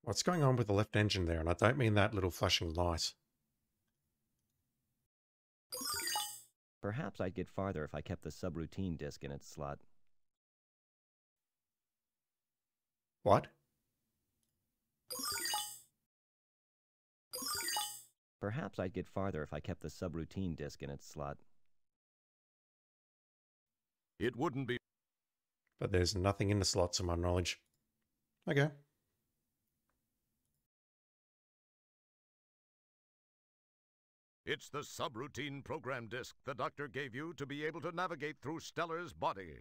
What's going on with the left engine there? And I don't mean that little flashing light. Perhaps I'd get farther if I kept the subroutine disc in its slot. What? Perhaps I'd get farther if I kept the subroutine disc in its slot. It wouldn't be. But there's nothing in the slot to my knowledge. Okay. It's the subroutine program disc the doctor gave you to be able to navigate through Stellar's body.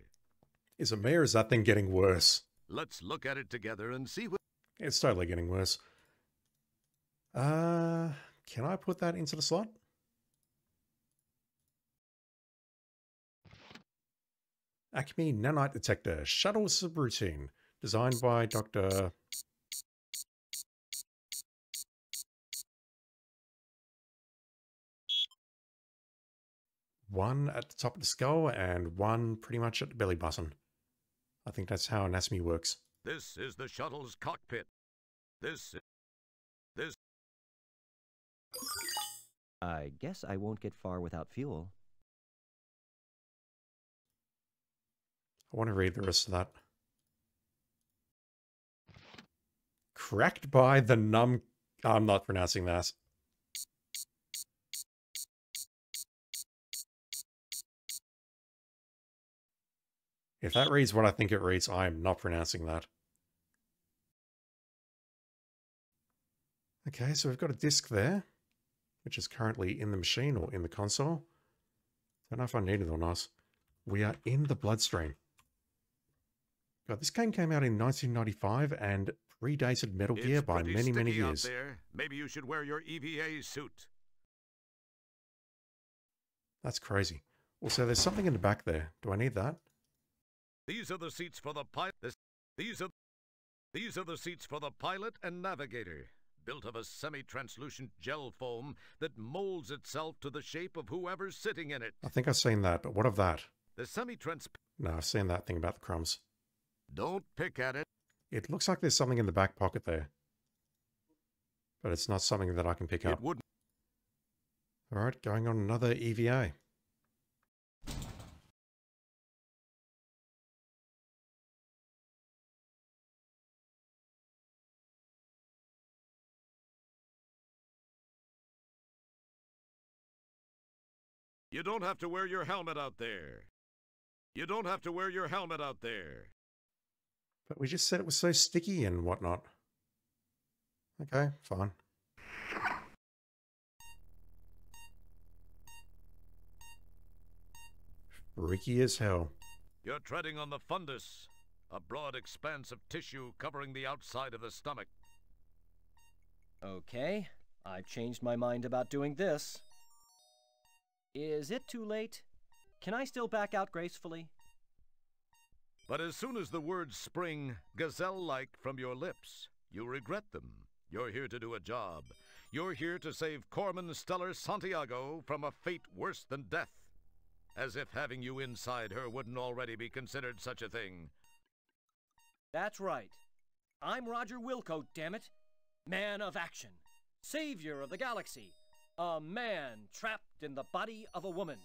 Is it me or is that thing getting worse? Let's look at it together and see what... It's totally getting worse. Can I put that into the slot? Acme Nanite Detector Shuttle Subroutine, designed by Dr. One at the top of the skull and one pretty much at the belly button. I think that's how anatomy works. This is the shuttle's cockpit. This... I guess I won't get far without fuel. I want to read the rest of that. Cracked by the numb... I'm not pronouncing that. If that reads what I think it reads, I am not pronouncing that. Okay, so we've got a disc there, which is currently in the machine or in the console. Don't know if I need it or not. We are in the bloodstream. God, this game came out in 1995 and predated Metal Gear by many, many years. Out there. Maybe you should wear your EVA suit. That's crazy. Also, there's something in the back there. Do I need that? These are the seats for the pilot. These are the seats for the pilot and navigator, built of a semi-translucent gel foam that molds itself to the shape of whoever's sitting in it. I think I've seen that, but what of that? The semi-trans... No, I've seen that thing about the crumbs. Don't pick at it. It looks like there's something in the back pocket there. But it's not something that I can pick up. It wouldn't. Alright, going on another EVA. You don't have to wear your helmet out there. You don't have to wear your helmet out there. But we just said it was so sticky and whatnot. Okay, fine. Freaky as hell. You're treading on the fundus, a broad expanse of tissue covering the outside of the stomach. Okay, I've changed my mind about doing this. Is it too late? Can I still back out gracefully? But as soon as the words spring gazelle-like from your lips, you regret them. You're here to do a job. You're here to save Corman Stellar Santiago from a fate worse than death. As if having you inside her wouldn't already be considered such a thing. That's right. I'm Roger Wilco, damn it. Man of action. Savior of the galaxy. A man trapped in the body of a woman.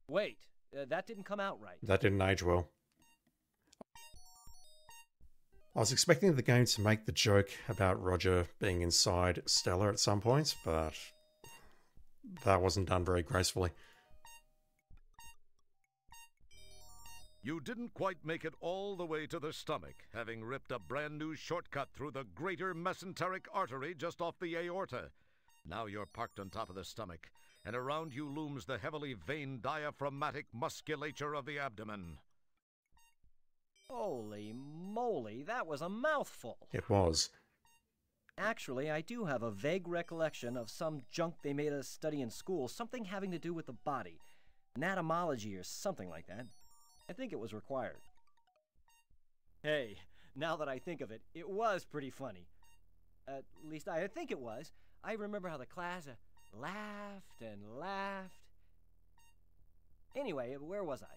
Wait, that didn't come out right. That didn't age well. I was expecting the game to make the joke about Roger being inside Stella at some point, but that wasn't done very gracefully. You didn't quite make it all the way to the stomach, having ripped a brand new shortcut through the greater mesenteric artery just off the aorta. Now you're parked on top of the stomach, and around you looms the heavily veined diaphragmatic musculature of the abdomen. Holy moly, that was a mouthful. It was. Actually, I do have a vague recollection of some junk they made us study in school, something having to do with the body. Anatomology or something like that. I think it was required. Hey, now that I think of it, it was pretty funny. At least I think it was. I remember how the class laughed and laughed. Anyway, where was I?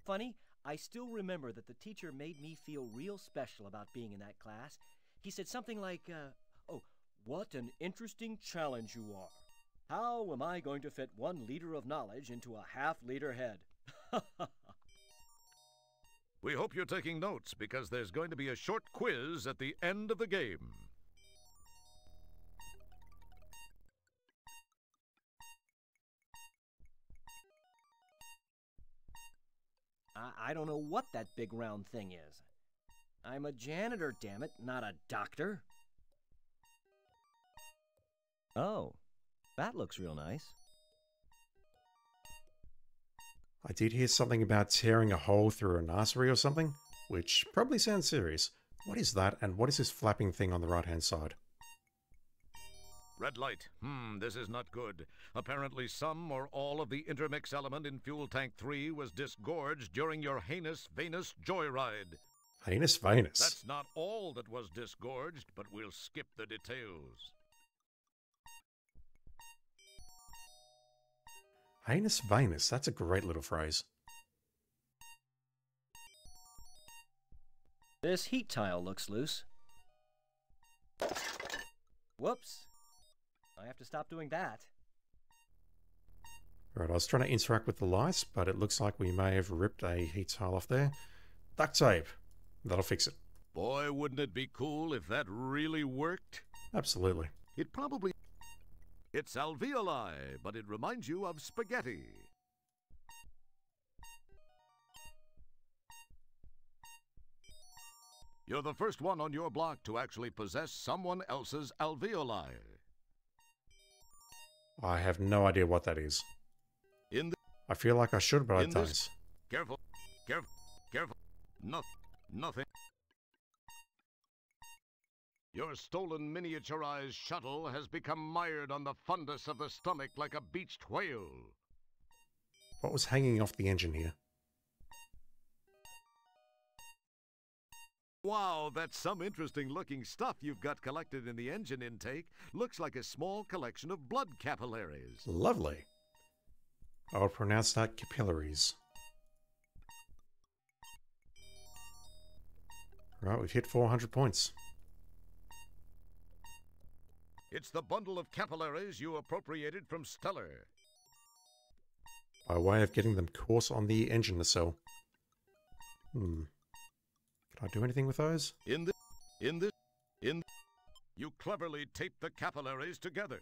Funny, I still remember that the teacher made me feel real special about being in that class. He said something like, oh, what an interesting challenge you are. How am I going to fit 1 liter of knowledge into a half-liter head? We hope you're taking notes because there's going to be a short quiz at the end of the game. I don't know what that big round thing is. I'm a janitor, damn it, not a doctor. Oh, that looks real nice. I did hear something about tearing a hole through an artery or something, which probably sounds serious. What is that, and what is this flapping thing on the right-hand side? Red light. This is not good. Apparently some or all of the intermix element in fuel tank 3 was disgorged during your heinous Venus joyride. Heinous Venus? That's not all that was disgorged, but we'll skip the details. Heinous Venus, that's a great little phrase. This heat tile looks loose. Whoops. I have to stop doing that. Right, I was trying to interact with the lights, but it looks like we may have ripped a heat tile off there. Duct tape. That'll fix it. Boy, wouldn't it be cool if that really worked? Absolutely. It probably... It's alveoli, but it reminds you of spaghetti. You're the first one on your block to actually possess someone else's alveoli. I have no idea what that is. I feel like I should, but I don't. Careful. Nothing. Your stolen miniaturized shuttle has become mired on the fundus of the stomach like a beached whale. What was hanging off the engine here? Wow, that's some interesting looking stuff you've got collected in the engine intake. Looks like a small collection of blood capillaries. Lovely. I would pronounce that capillaries. Right, we've hit 400 points. It's the bundle of capillaries you appropriated from Stellar. By way of getting them caught on the engine nacelle. Can I do anything with those? You cleverly taped the capillaries together.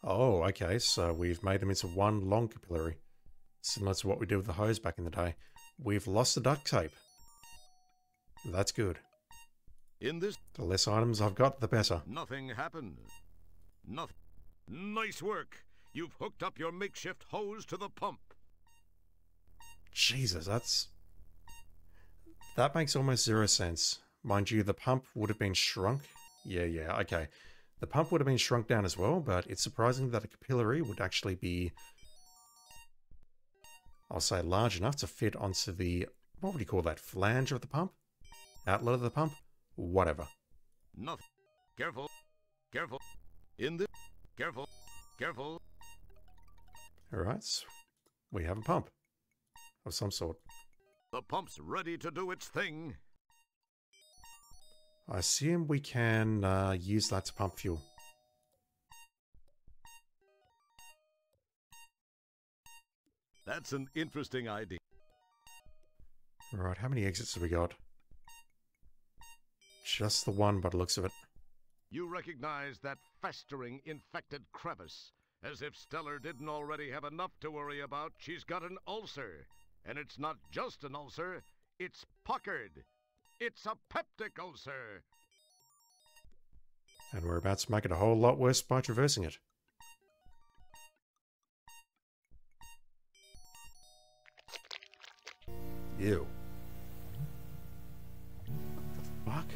Oh, okay, so we've made them into one long capillary. Similar to what we did with the hose back in the day. We've lost the duct tape. That's good. The less items I've got, the better. Nothing happened. Nothing. Nice work. You've hooked up your makeshift hose to the pump. Jesus, that makes almost zero sense. Mind you, the pump would have been shrunk. Yeah, okay. The pump would have been shrunk down as well, but it's surprising that a capillary would actually be, I'll say, large enough to fit onto the, what would you call that, flange of the pump? Outlet of the pump? Whatever. Nothing. Careful. Careful. Alright, we have a pump of some sort. The pump's ready to do its thing. I assume we can use that to pump fuel. That's an interesting idea. Right, how many exits have we got? Just the one by the looks of it. You recognize that festering, infected crevice. As if Stellar didn't already have enough to worry about, she's got an ulcer. And it's not just an ulcer, it's puckered. It's a peptic ulcer. And we're about to make it a whole lot worse by traversing it. Ew. What the fuck?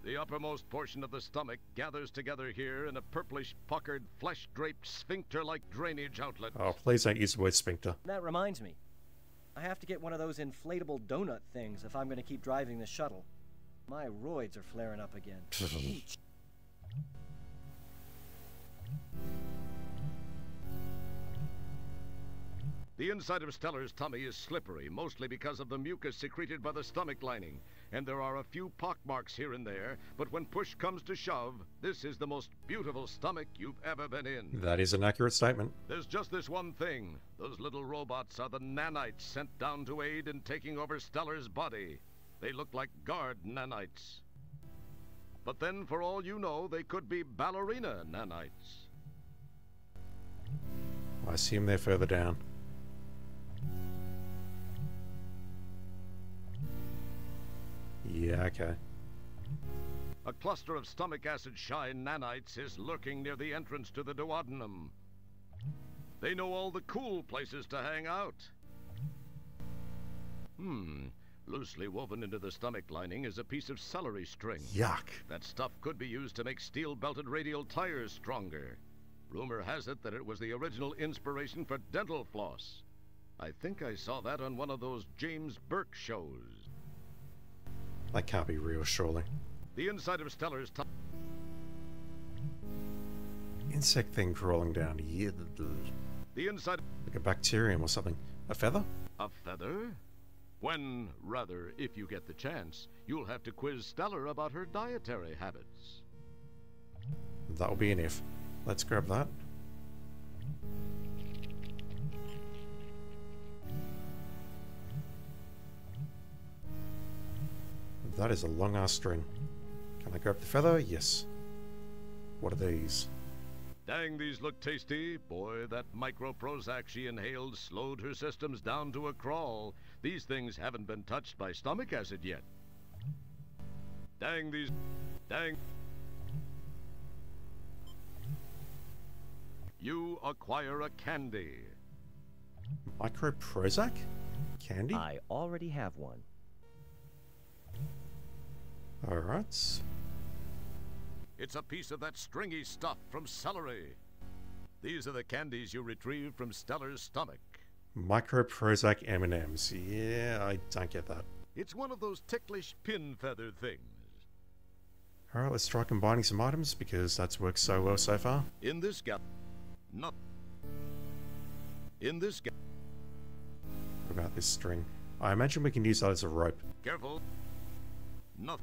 The uppermost portion of the stomach gathers together here in a purplish, puckered, flesh-draped, sphincter-like drainage outlet. Oh, please don't use the word sphincter. That reminds me. I have to get one of those inflatable donut things if I'm going to keep driving the shuttle. My roids are flaring up again. The inside of Stellar's tummy is slippery, mostly because of the mucus secreted by the stomach lining. And there are a few pock marks here and there, but when push comes to shove, this is the most beautiful stomach you've ever been in. That is an accurate statement. There's just this one thing. Those little robots are the nanites sent down to aid in taking over Stellar's body. They look like guard nanites. But then, for all you know, they could be ballerina nanites. I assume they're further down. Yeah, okay. A cluster of stomach acid shy nanites is lurking near the entrance to the duodenum. They know all the cool places to hang out. Loosely woven into the stomach lining is a piece of celery string. Yuck. That stuff could be used to make steel-belted radial tires stronger. Rumor has it that it was the original inspiration for dental floss. I think I saw that on one of those James Burke shows. That can't be real, surely. The inside of Stellar's tummy. Insect thing crawling down. Yeah, The inside. like a bacterium or something. A feather? A feather? When, rather, if you get the chance, you'll have to quiz Stellar about her dietary habits. That'll be an if. Let's grab that. That is a long ass string. Can I grab the feather? Yes. What are these? Dang, these look tasty. Boy, that micro Prozac she inhaled slowed her systems down to a crawl. These things haven't been touched by stomach acid yet. Dang, these... Dang... You acquire a candy. Micro Prozac? Candy? I already have one. Alright. It's a piece of that stringy stuff from celery. These are the candies you retrieve from Stellar's stomach. Micro Prozac M&Ms. Yeah, I don't get that. It's one of those ticklish pin feather things. Alright, let's try combining some items because that's worked so well so far. In this gap... Not... In this gap... What about this string? I imagine we can use that as a rope. Careful. Not...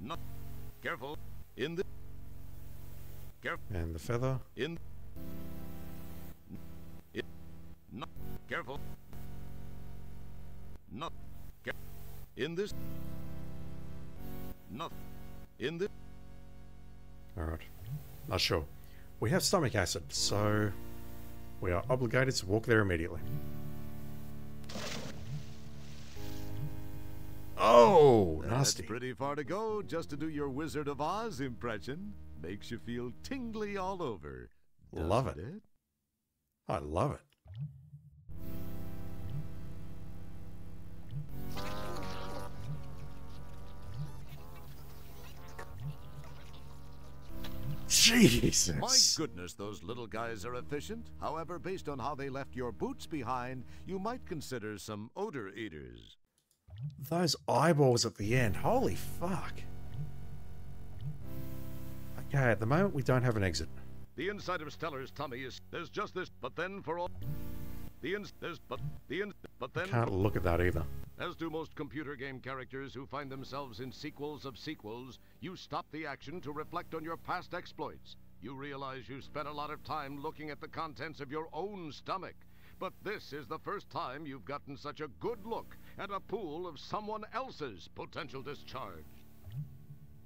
Not... Careful. In the... Careful. And the feather. In... It... Not... Careful. Not... In this... Not... In this... Alright. Not sure. We have stomach acid, so we are obligated to walk there immediately. Oh, nasty. That's pretty far to go just to do your Wizard of Oz impression. Makes you feel tingly all over. Love it. Doesn't it? I love it. Jesus. My goodness, those little guys are efficient. However, based on how they left your boots behind, you might consider some odor eaters. Those eyeballs at the end. Holy fuck. Okay, at the moment we don't have an exit. The inside of Stellar's tummy is... There's just this, but then for all... But then... Can't look at that either. As do most computer game characters who find themselves in sequels of sequels, you stop the action to reflect on your past exploits. You realize you spent a lot of time looking at the contents of your own stomach. But this is the first time you've gotten such a good look at a pool of someone else's potential discharge.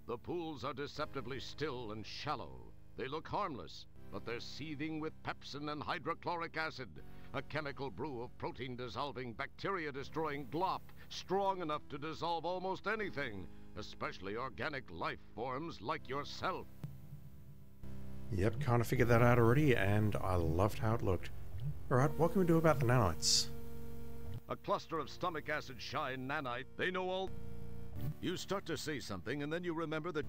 The pools are deceptively still and shallow. They look harmless, but they're seething with pepsin and hydrochloric acid, a chemical brew of protein-dissolving, bacteria-destroying glop, strong enough to dissolve almost anything, especially organic life forms like yourself. Yep, kind of figured that out already, and I loved how it looked. Alright, what can we do about the nanites? A cluster of stomach acid shy nanite, they know all... You start to say something, and then you remember that...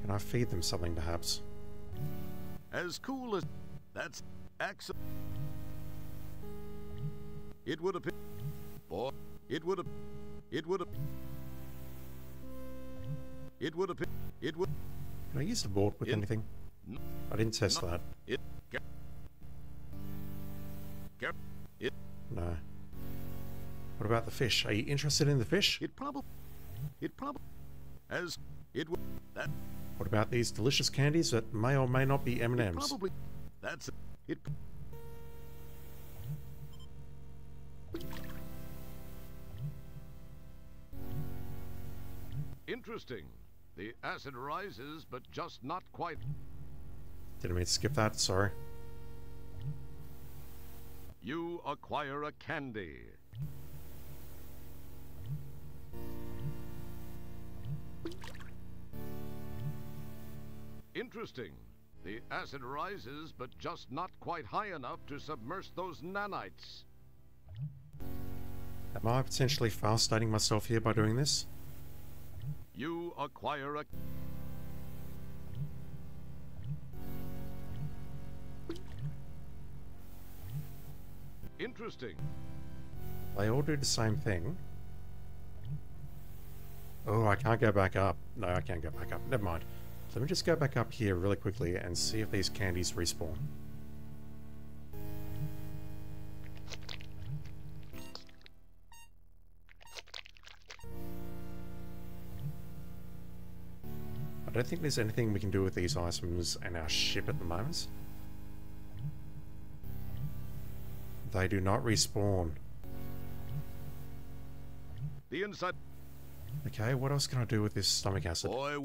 Can I feed them something, perhaps? As cool as... That's... excellent. It would have been... Boy, it would have... It would have... It would have been... It would... Can I use the board with anything? I didn't test that. No. What about the fish? Are you interested in the fish? What about these delicious candies that may or may not be M&Ms? Interesting. The acid rises, but just not quite. Didn't mean to skip that, sorry. You acquire a candy. Interesting. The acid rises, but just not quite high enough to submerge those nanites. Am I potentially fast stating myself here by doing this? You acquire a... Interesting. They all do the same thing. Oh, I can't go back up. No, I can't go back up. Never mind. Let me just go back up here really quickly and see if these candies respawn. I don't think there's anything we can do with these items and our ship at the moment. They do not respawn. The inside... Okay, what else can I do with this stomach acid? Boy...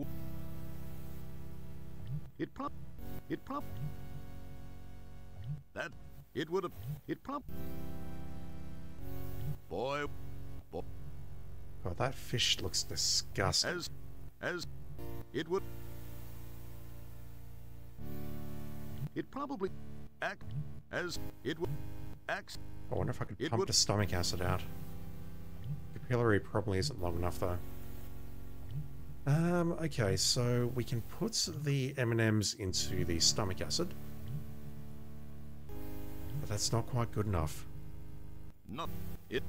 Boy... Oh, that fish looks disgusting. As it would... It probably act as it would act... I wonder if I could pump the stomach acid out. The capillary probably isn't long enough though. Okay, so we can put the M&Ms into the stomach acid. But that's not quite good enough. No, it...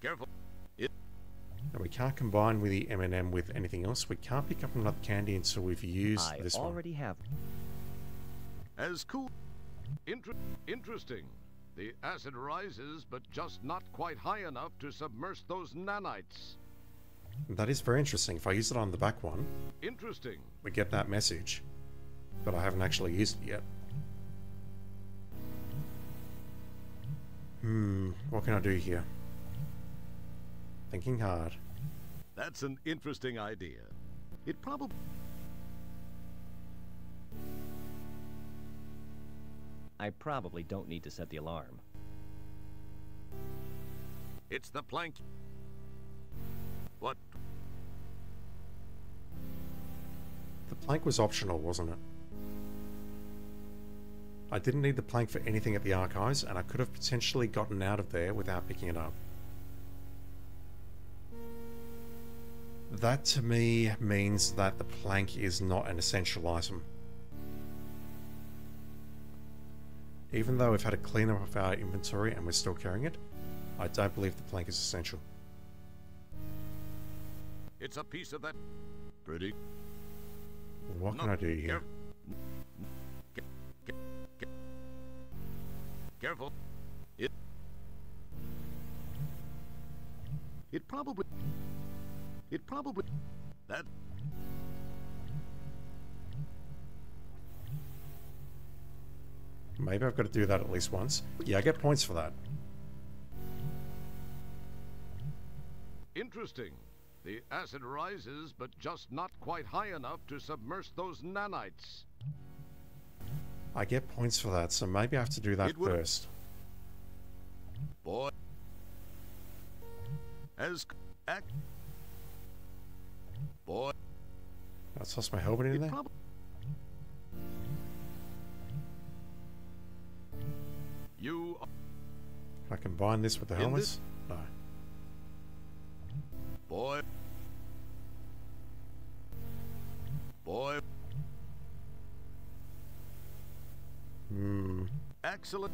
Careful. It... And we can't combine with the M&M with anything else. We can't pick up another candy until we've used this one. I already have. As cool... Interesting. The acid rises, but just not quite high enough to submerge those nanites. That is very interesting. If I use it on the back one, interesting, we get that message, but I haven't actually used it yet. What can I do here? Thinking hard. That's an interesting idea. It probably... I probably don't need to set the alarm. It's the plank. What? The plank was optional, wasn't it? I didn't need the plank for anything at the archives, and I could have potentially gotten out of there without picking it up. That to me means that the plank is not an essential item. Even though we've had a cleanup of our inventory and we're still carrying it, I don't believe the plank is essential. It's a piece of that... Pretty... What can I do here? Careful. It probably... That... Maybe I've got to do that at least once. Yeah, I get points for that. Interesting. The acid rises, but just not quite high enough to submerge those nanites. I get points for that, so maybe I have to do that first. Boy. As... Act... Boy. I'll toss my helmet in there. You... Can I combine this with the helmets? No. Boy. Boy. Excellent.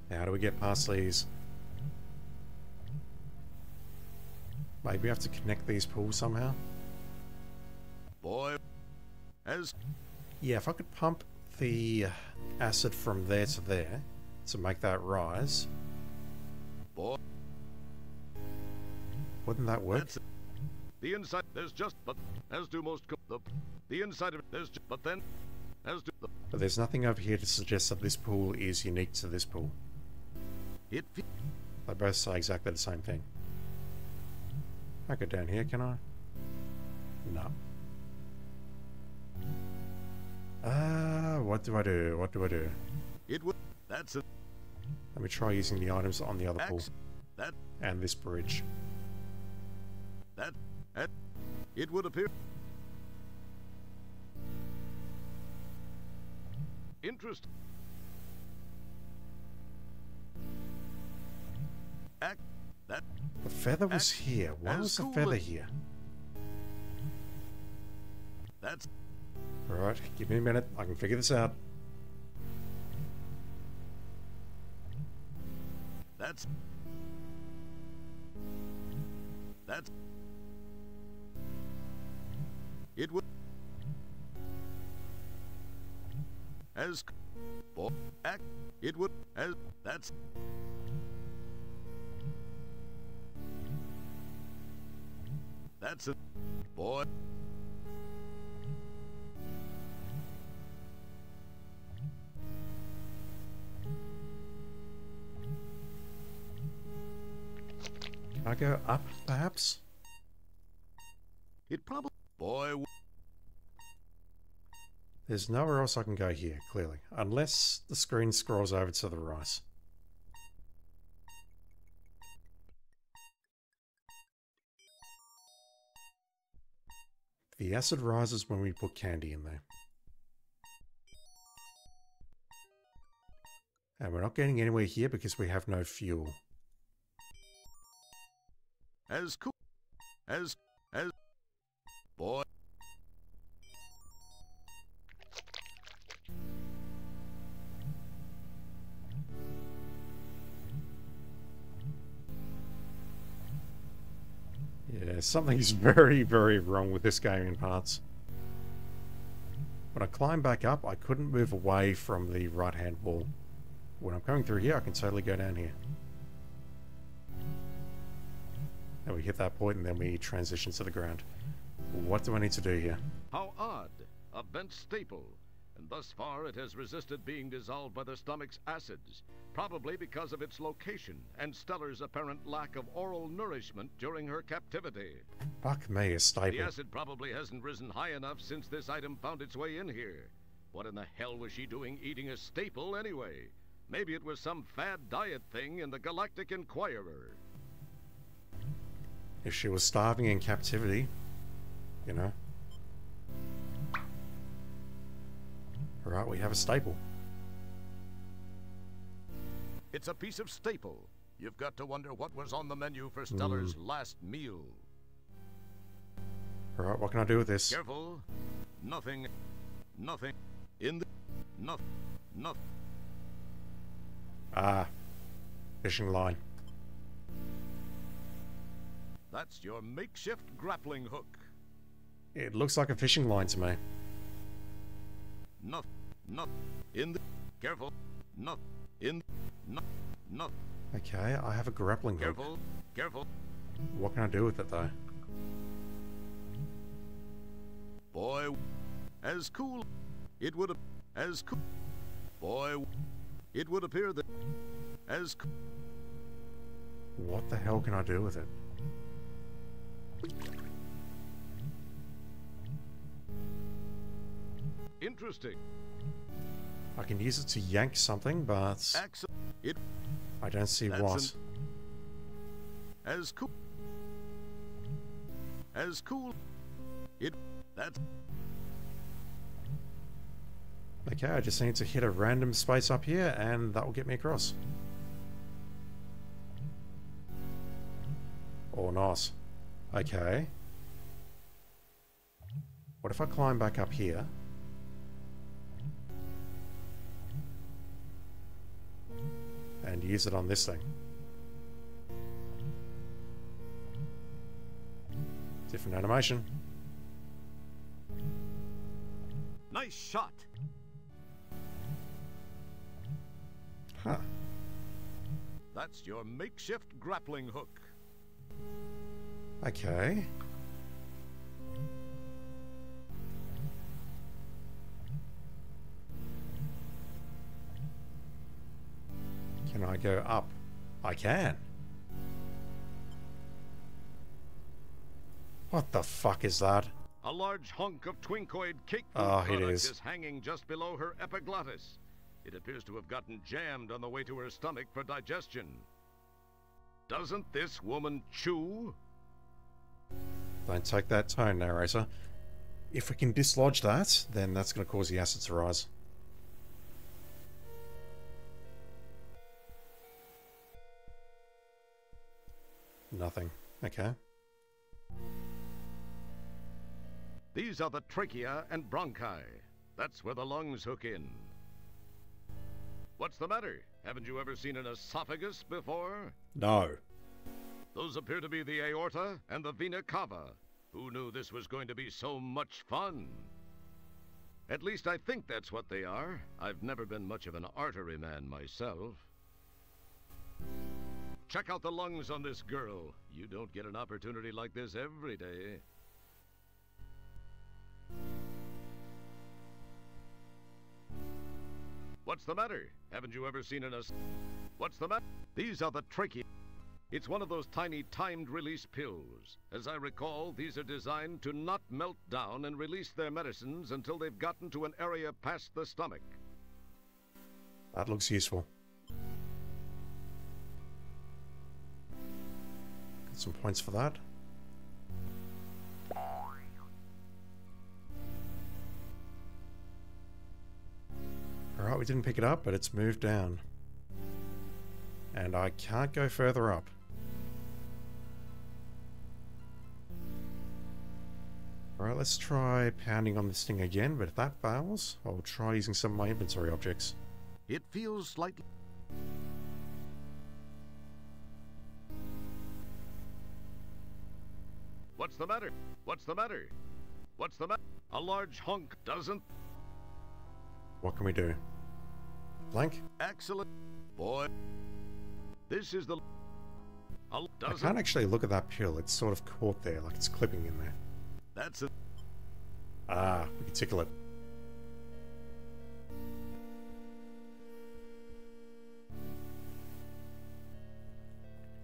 How do we get past these? Maybe we have to connect these pools somehow? Boy. As... Yeah, if I could pump the acid from there to there to make that rise, Boy, wouldn't that work? that's the inside. There's just, but as do most. The inside of there's, but then, as do the. But there's nothing over here to suggest that this pool is unique to this pool. It. They both say exactly the same thing. I go down here, can I? No. What do I do? What do I do? It would. That's it. Let me try using the items on the other pool. That. And this bridge. That. It would appear. Interest. That. The feather was here. Why was the feather here? That's. Alright, give me a minute. I can figure this out. That's. It would. As. Act. It would. As. That's. That's it. Boy. Can I go up, perhaps? It probably. Boy. There's nowhere else I can go here, clearly. Unless the screen scrolls over to the right. The acid rises when we put candy in there. And we're not getting anywhere here because we have no fuel. As cool. As. Boy. Yeah, something's very, very wrong with this game in parts. When I climb back up, I couldn't move away from the right-hand wall. When I'm coming through here, I can totally go down here. And we hit that point and then we transition to the ground. What do I need to do here? How odd. A bent staple. And thus far it has resisted being dissolved by the stomach's acids, probably because of its location and Stellar's apparent lack of oral nourishment during her captivity. Fuck me, a The staple. acid probably hasn't risen high enough since this item found its way in here. What in the hell was she doing eating a staple anyway? Maybe it was some fad diet thing in the Galactic Inquirer. If she was starving in captivity, you know. Alright, we have a staple. It's a piece of staple. You've got to wonder what was on the menu for Stellar's last meal. Alright, what can I do with this? Careful. Nothing. In the... Nothing. Ah. Fishing line. That's your makeshift grappling hook. It looks like a fishing line to me. Nothing. In the... Careful. Nothing. Okay, I have a grappling hook. Careful. What can I do with it though? Boy, as cool. It would as cool. Boy, it would appear that as What the hell can I do with it? interesting. I can use it to yank something, but It I don't see That's what. as cool. As cool. It that's Okay, I just need to hit a random space up here and that will get me across. Oh, nice. Okay. What if I climb back up here? And use it on this thing. Different animation. Nice shot. Huh. That's your makeshift grappling hook. Okay. Can I go up? I can. What the fuck is that? A large hunk of twinkoid cake food Oh, it product is. hanging just below her epiglottis. It appears to have gotten jammed on the way to her stomach for digestion. Doesn't this woman chew? Don't take that tone, narrator. If we can dislodge that, then that's going to cause the acid to rise. Nothing. Okay. These are the trachea and bronchi. That's where the lungs hook in. What's the matter? Haven't you ever seen an esophagus before? No. Those appear to be the aorta and the vena cava. Who knew this was going to be so much fun? At least I think that's what they are. I've never been much of an artery man myself. Check out the lungs on this girl. You don't get an opportunity like this every day. What's the matter? Haven't you ever seen What's the matter? These are the trachea. It's one of those tiny timed release pills. As I recall, these are designed to not melt down and release their medicines until they've gotten to an area past the stomach. That looks useful. Got some points for that. Alright, we didn't pick it up, but it's moved down. And I can't go further up. Alright, let's try pounding on this thing again, but if that fails, I'll try using some of my inventory objects. It feels slightly... What's the matter? What's the matter? What's the matter? A large hunk doesn't... What can we do? Blank? Excellent. Boy. This is the... I can't actually look at that pill. It's sort of caught there, like it's clipping in there. That's it. Ah, we can tickle it.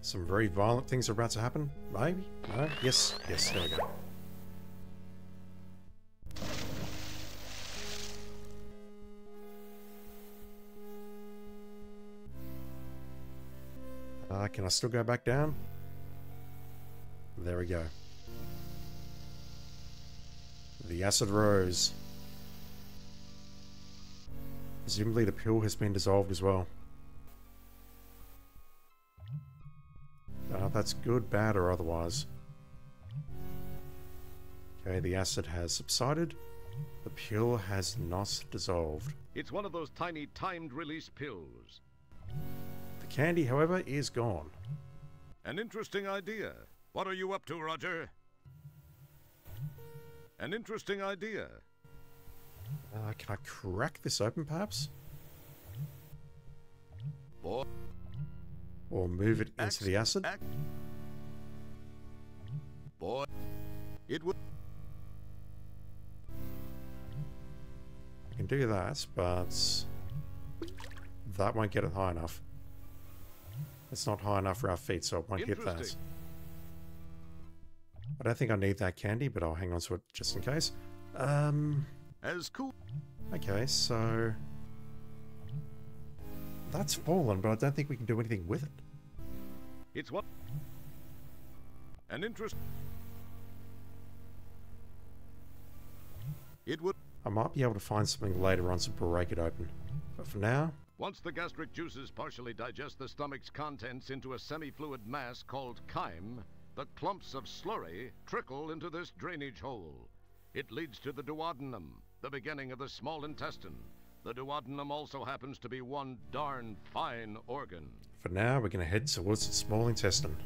Some very violent things are about to happen. Maybe? No? Yes. Yes, there we go. Can I still go back down? There we go. The acid rose. Presumably the pill has been dissolved as well. Don't know if that's good, bad, or otherwise. Okay, the acid has subsided. The pill has not dissolved. It's one of those tiny timed release pills. The candy, however, is gone. An interesting idea. What are you up to, Roger? An interesting idea. Can I crack this open, perhaps? Boy. Or move it into the acid? Boy. It would... I can do that, but that won't get it high enough. It's not high enough for our feet, so it won't hit that. I don't think I need that candy, but I'll hang on to it just in case. As cool. Okay, so... that's fallen, but I don't think we can do anything with it. It's what? An interest... It would... I might be able to find something later on to break it open. But for now... Once the gastric juices partially digest the stomach's contents into a semi-fluid mass called chyme, the clumps of slurry trickle into this drainage hole. It leads to the duodenum, the beginning of the small intestine. The duodenum also happens to be one darn fine organ. For now, we're going to head towards the small intestine.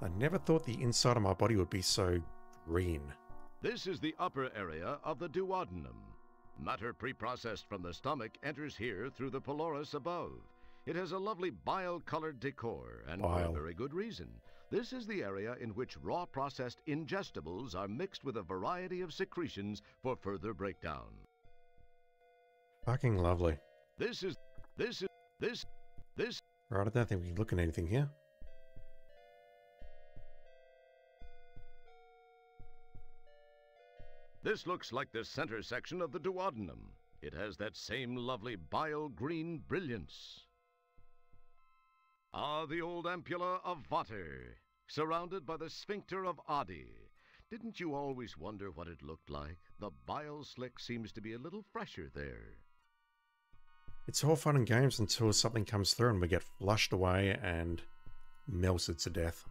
I never thought the inside of my body would be so green. This is the upper area of the duodenum. Matter preprocessed from the stomach enters here through the pylorus above. It has a lovely bile-colored decor, and for a very good reason. This is the area in which raw processed ingestibles are mixed with a variety of secretions for further breakdown. Fucking lovely. This. Right, I don't think we can look at anything here. This looks like the center section of the duodenum. It has that same lovely bile green brilliance. Ah, the old ampulla of Vater, surrounded by the sphincter of Adi. Didn't you always wonder what it looked like? The bile slick seems to be a little fresher there. It's all fun and games until something comes through and we get flushed away and melted to death.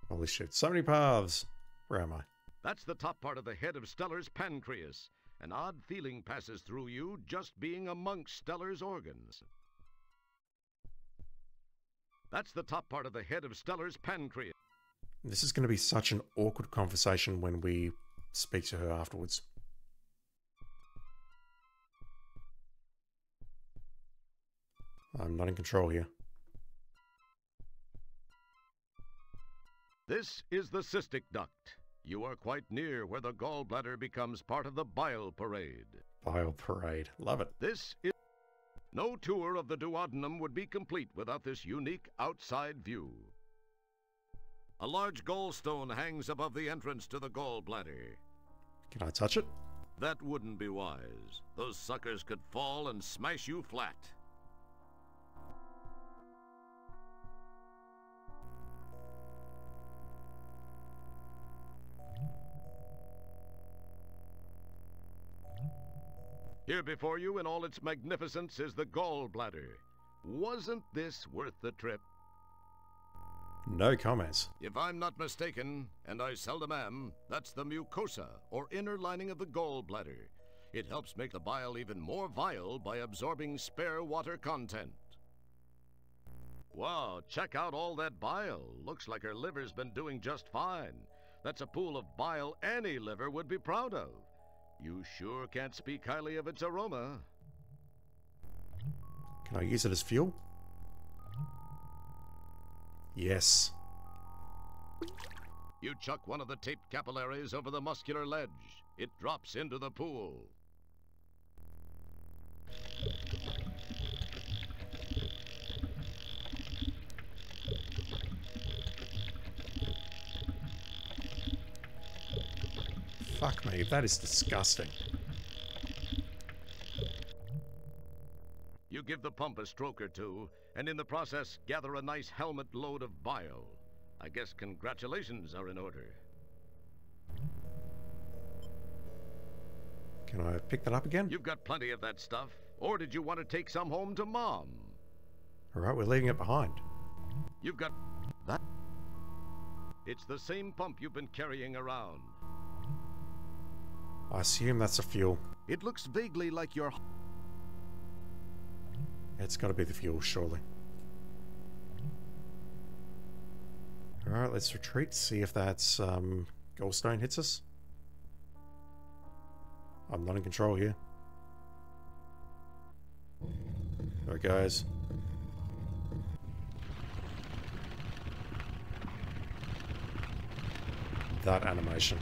Holy shit, so many paths. Where am I? That's the top part of the head of Stellar's pancreas. An odd feeling passes through you just being amongst Stellar's organs. That's the top part of the head of Stellar's pancreas. This is going to be such an awkward conversation when we speak to her afterwards. I'm not in control here. This is the cystic duct. You are quite near where the gallbladder becomes part of the bile parade. Bile parade. Love it. This is... No tour of the duodenum would be complete without this unique outside view. A large gallstone hangs above the entrance to the gallbladder. Can I touch it? That wouldn't be wise. Those suckers could fall and smash you flat. Here before you in all its magnificence is the gallbladder. Wasn't this worth the trip? No comments. If I'm not mistaken, and I seldom am, that's the mucosa, or inner lining of the gallbladder. It helps make the bile even more vile by absorbing spare water content. Wow, check out all that bile. Looks like her liver's been doing just fine. That's a pool of bile any liver would be proud of. You sure can't speak highly of its aroma. Can I use it as fuel? Yes. You chuck one of the taped capillaries over the muscular ledge. It drops into the pool. Fuck me, that is disgusting. You give the pump a stroke or two, and in the process gather a nice helmet load of bile. I guess congratulations are in order. Can I pick that up again? You've got plenty of that stuff. Or did you want to take some home to Mom? Alright, we're leaving it behind. You've got that. It's the same pump you've been carrying around. I assume that's a fuel. It looks vaguely like your... It's got to be the fuel, surely. Alright, let's retreat, see if that's gallstone hits us. I'm not in control here. There it goes. That animation.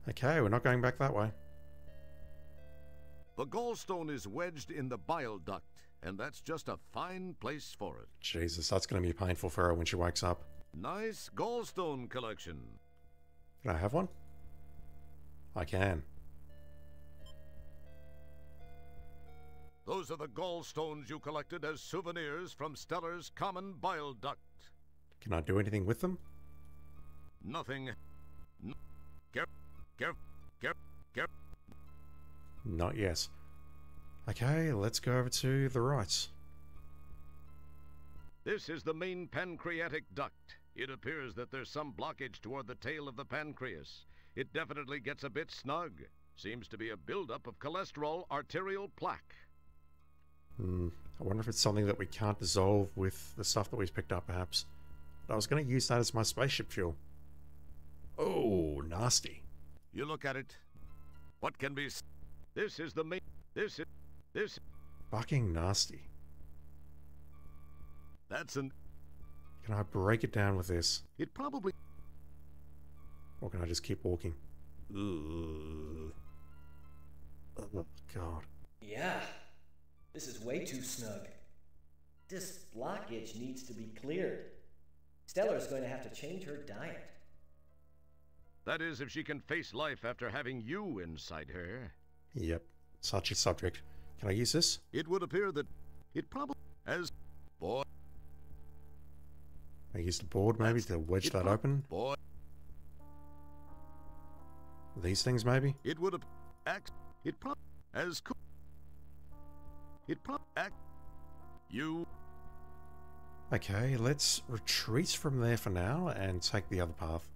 Okay, we're not going back that way. The gallstone is wedged in the bile duct, and that's just a fine place for it. Jesus, that's going to be painful for her when she wakes up. Nice gallstone collection. Can I have one? I can. Those are the gallstones you collected as souvenirs from Stellar's common bile duct. Can I do anything with them? Nothing. Care. Not yet. Okay, let's go over to the right. This is the main pancreatic duct. It appears that there's some blockage toward the tail of the pancreas. It definitely gets a bit snug. Seems to be a buildup of cholesterol arterial plaque. I wonder if it's something that we can't dissolve with the stuff that we've picked up, perhaps. But I was going to use that as my spaceship fuel. Oh, nasty. You look at it. What can be... This is the main... This... Fucking nasty. That's an... Can I break it down with this? It probably... Or can I just keep walking? Ugh. Oh, God. Yeah. This is way too snug. This blockage needs to be cleared. Stellar's going to have to change her diet. That is, if she can face life after having you inside her. Yep. Such a subject. Can I use this? It would appear that it probably... As... Boy... I use the board maybe to wedge that open. Boy... These things maybe? It would have... It probably... As... It probably... You... Okay, let's retreat from there for now and take the other path.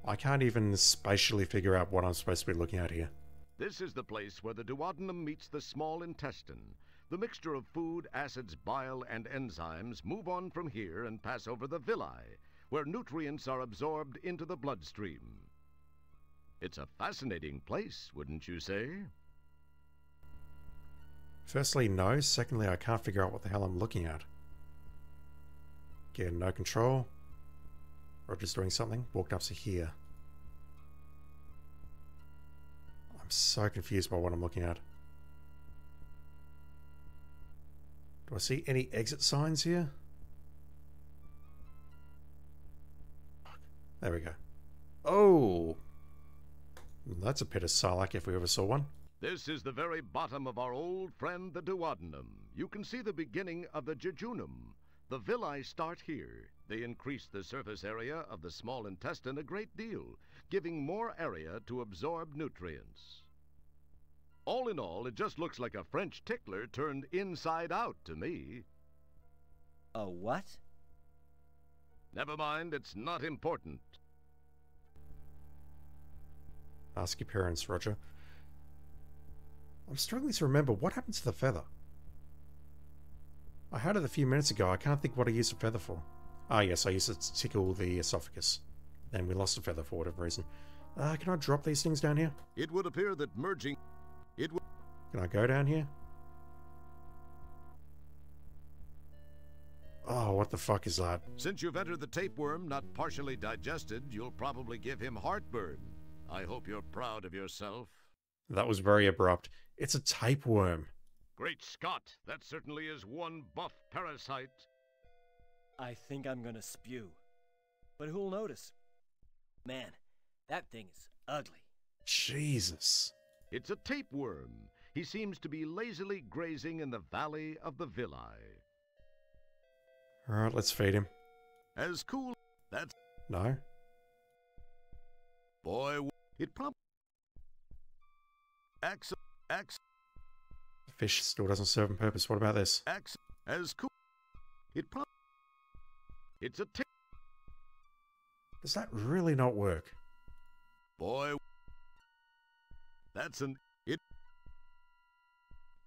I can't even spatially figure out what I'm supposed to be looking at here. This is the place where the duodenum meets the small intestine. The mixture of food, acids, bile, and enzymes move on from here and pass over the villi, where nutrients are absorbed into the bloodstream. It's a fascinating place, wouldn't you say? Firstly, no. Secondly, I can't figure out what the hell I'm looking at. Again, no control. Roger's doing something. Walked up to here. I'm so confused by what I'm looking at. Do I see any exit signs here? There we go. Oh! That's a pit of sarlacc if we ever saw one. This is the very bottom of our old friend, the duodenum. You can see the beginning of the jejunum. The villi start here. They increase the surface area of the small intestine a great deal, giving more area to absorb nutrients. All in all, it just looks like a French tickler turned inside out to me. A what? Never mind, it's not important. Ask your parents, Roger. I'm struggling to remember what happened to the feather. I had it a few minutes ago. I can't think what I used the feather for. Ah, yes, I used it to tickle the esophagus. And we lost the feather for whatever reason. Can I drop these things down here? It would appear that merging... Can I go down here? Oh, what the fuck is that? Since you've entered the tapeworm not partially digested, you'll probably give him heartburn. I hope you're proud of yourself. That was very abrupt. It's a tapeworm. Great Scott, that certainly is one buff parasite. I think I'm gonna spew. But who'll notice? Man, that thing is ugly. Jesus. It's a tapeworm. He seems to be lazily grazing in the valley of the villi. Alright, let's feed him. As cool... That's... No? Boy, it probably... The fish still doesn't serve a purpose. What about this? As cool... It probably... It's a tape... Does that really not work? Boy... That's an... It...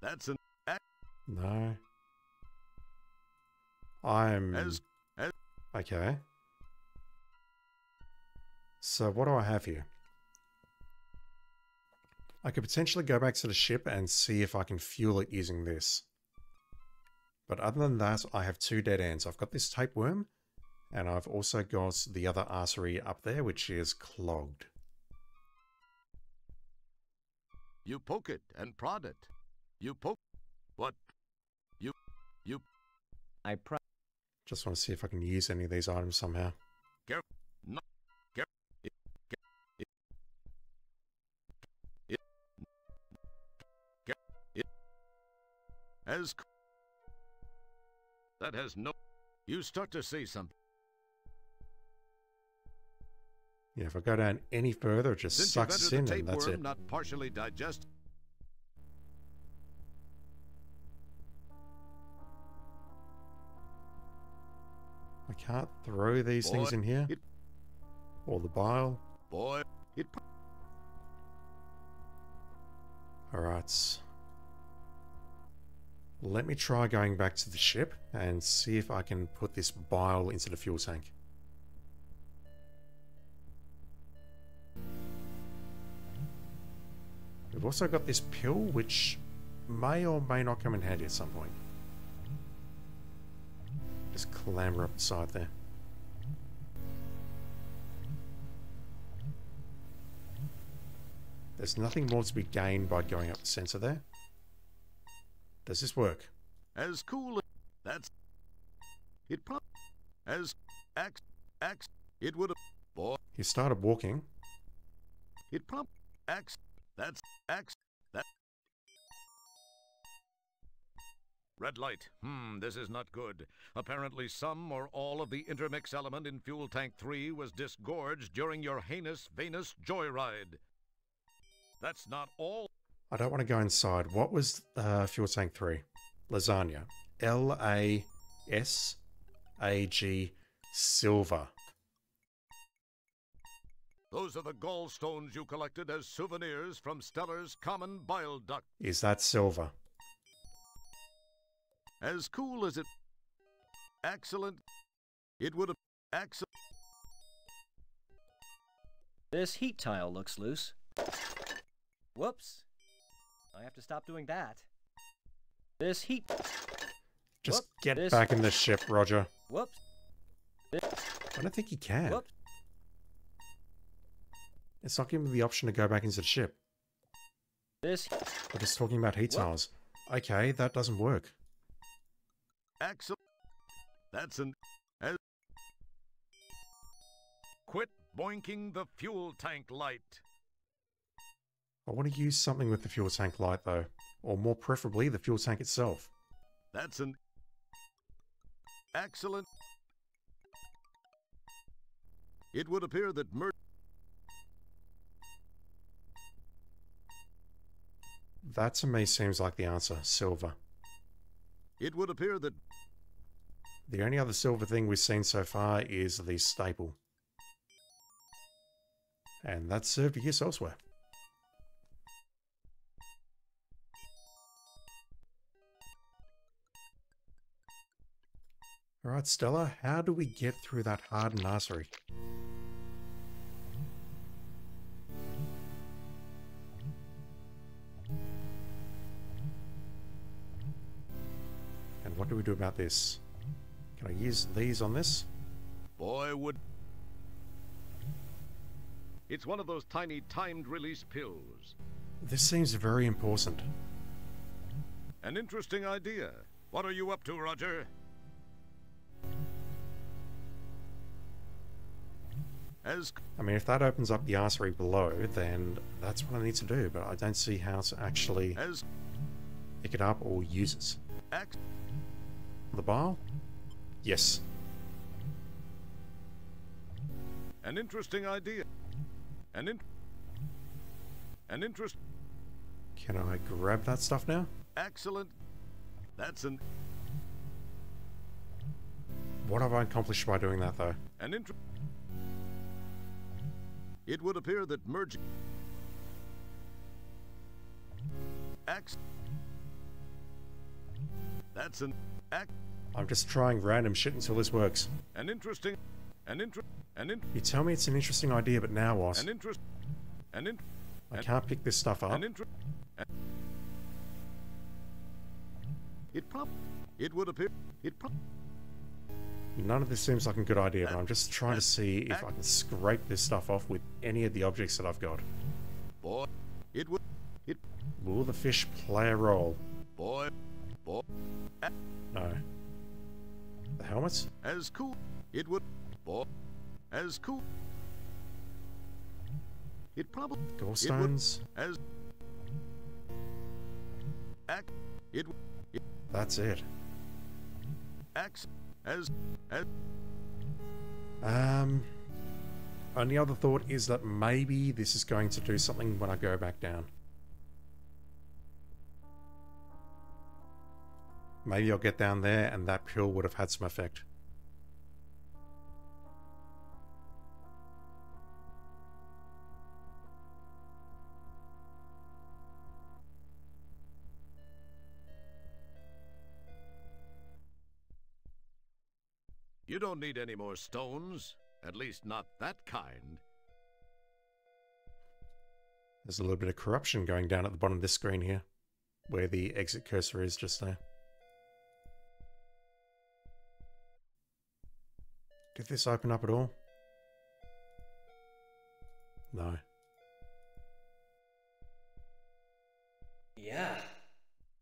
That's an... No. I'm... As... Okay. So what do I have here? I could potentially go back to the ship and see if I can fuel it using this. But other than that, I have two dead ends. I've got this tapeworm, and I've also got the other artery up there, which is clogged. You poke it and prod it. You poke... What? You... Just want to see if I can use any of these items somehow. As that has no. You start to see something. Yeah, if I go down any further, it just Since sucks us in, the and that's tapeworm it. not partially digest. I can't throw these things in here. Or the bile. Boy, it. Alright. Let me try going back to the ship and see if I can put this bile into the fuel tank. We've also got this pill, which may or may not come in handy at some point. Just clamber up the side there. There's nothing more to be gained by going up the sensor there. Does this work? As cool. That's. It probably. As. Ax. It would have. Boy. He started walking. It probably. Ax. That's. Ax. That. Red light. This is not good. Apparently some or all of the intermix element in fuel tank 3 was disgorged during your heinous Venus joyride. That's not all. I don't want to go inside. What was fuel tank 3? Lasagna. L-A-S-A-G silver. Those are the gallstones you collected as souvenirs from Stellar's common bile duct. Is that silver? As cool as it. Excellent. It would have. Excellent. This heat tile looks loose. Whoops. I have to stop doing that. This heat... Just get back in the ship, Roger. Whoops. I don't think he can. Whoops. It's not giving me the option to go back into the ship. This... We're just talking about heat tiles. Okay, that doesn't work. Excellent. That's an... Quit boinking the fuel tank light. I want to use something with the fuel tank light, though. Or more preferably, the fuel tank itself. That's an... Excellent. It would appear that That to me seems like the answer. Silver. It would appear that... The only other silver thing we've seen so far is the staple. And that's served a use elsewhere. Alright, Stella, how do we get through that hardened artery? And what do we do about this? Can I use these on this? Boy, would... It's one of those tiny timed release pills. This seems very important. An interesting idea. What are you up to, Roger? I mean, if that opens up the artery below, then that's what I need to do, but I don't see how to actually pick it up or use it. The bile? Yes. An interesting idea. An interest. Can I grab that stuff now? Excellent. That's an... What have I accomplished by doing that, though? It would appear that merging... That's an... I'm just trying random shit until this works. You tell me it's an interesting idea, but now what? I can't pick this stuff up. It would appear... None of this seems like a good idea, but I'm just trying to see if I can scrape this stuff off with any of the objects that I've got. Boy, Will the fish play a role? Boy. No. The helmets? As cool. It would... Boy. As cool. It probably... Gallstones? That's it. X as Only other thought is that maybe this is going to do something when I go back down. Maybe I'll get down there and that pill would have had some effect. You don't need any more stones. At least not that kind. There's a little bit of corruption going down at the bottom of this screen here, where the exit cursor is just there. Did this open up at all? No. Yeah.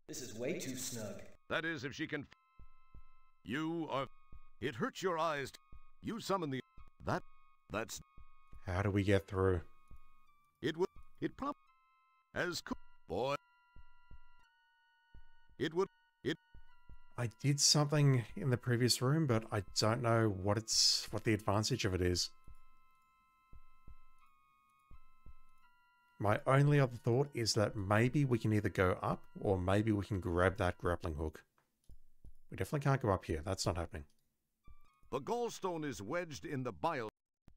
This is way too snug. That is, if she can. You are. It hurts your eyes. You summon the. That's. How do we get through? It would. It probably. As cool. Boy. It would. I did something in the previous room, but I don't know what the advantage of it is. My only other thought is that maybe we can either go up or maybe we can grab that grappling hook. We definitely can't go up here. That's not happening. The gallstone is wedged in the bile.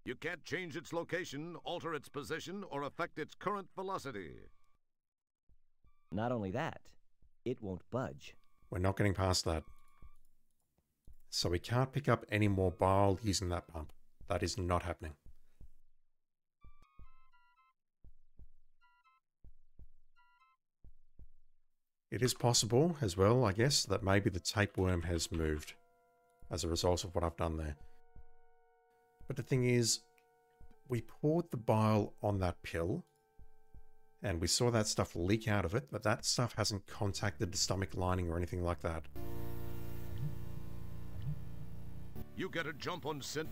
You can't change its location, alter its position, or affect its current velocity. Not only that, it won't budge. We're not getting past that. So we can't pick up any more bile using that pump. That is not happening. It is possible as well, I guess, that maybe the tapeworm has moved as a result of what I've done there. But the thing is, we poured the bile on that pill and we saw that stuff leak out of it, but that stuff hasn't contacted the stomach lining or anything like that. You get a jump on sin.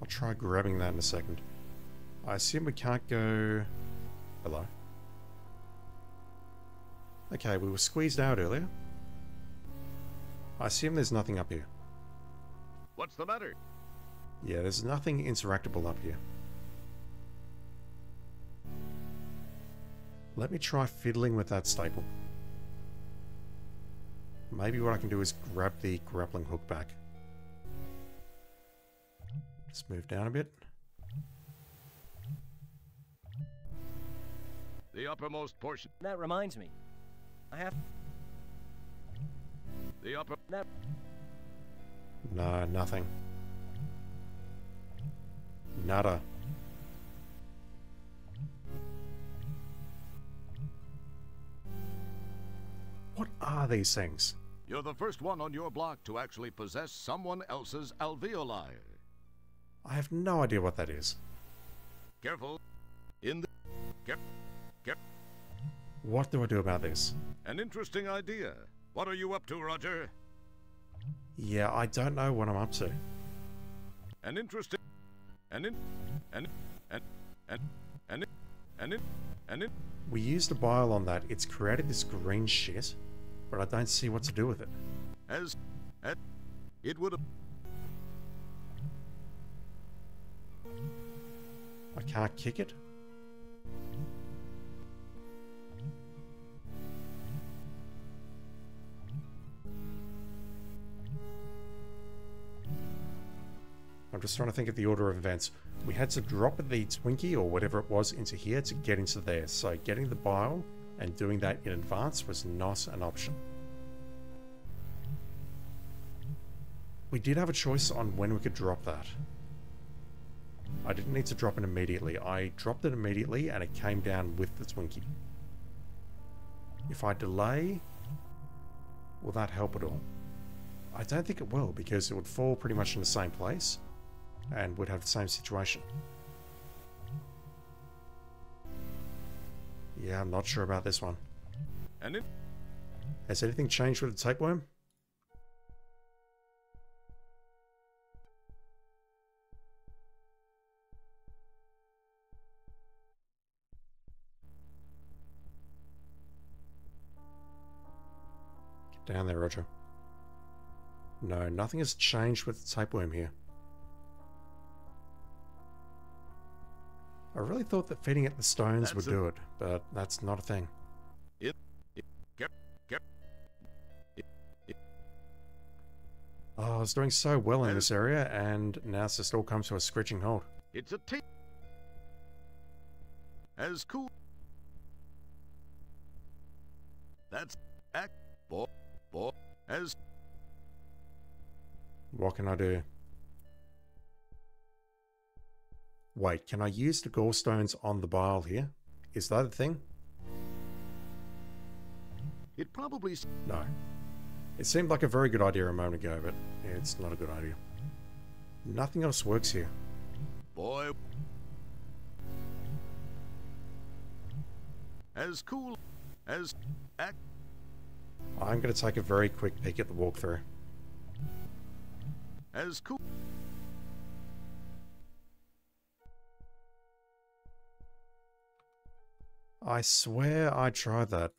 I'll try grabbing that in a second. I assume we can't go... Hello. Okay, we were squeezed out earlier. I assume there's nothing up here. What's the matter? Yeah, there's nothing interactable up here. Let me try fiddling with that staple. Maybe what I can do is grab the grappling hook back. Just move down a bit. The uppermost portion. That reminds me. I have... The upper... That... No, nothing. Nada. What are these things? You're the first one on your block to actually possess someone else's alveoli. I have no idea what that is. Careful. In the... What do I do about this? An interesting idea. What are you up to, Roger? Yeah, I don't know what I'm up to. An interesting... We used a bile on that. It's created this green shit, but I don't see what to do with it. It would have... I can't kick it. I'm just trying to think of the order of events. We had to drop the Twinkie or whatever it was into here to get into there. So getting the bile and doing that in advance was not an option. We did have a choice on when we could drop that. I didn't need to drop it immediately. I dropped it immediately and it came down with the Twinkie. If I delay, will that help at all? I don't think it will, because it would fall pretty much in the same place and would have the same situation. Yeah, I'm not sure about this one. Has anything changed with the tapeworm? Down there, Roger. No, nothing has changed with the tapeworm here. I really thought that feeding it the stones would do it, but that's not a thing. Oh, I was doing so well in this area, and now it's just all come to a screeching halt. It's a tape. As cool. That's act boy as. What can I do? Wait, can I use the gallstones on the bile here? Is that a thing? It probably. No. It seemed like a very good idea a moment ago, but it's not a good idea. Nothing else works here. Boy. As cool as act. I'm going to take a very quick peek at the walkthrough. As cool. I swear I tried that.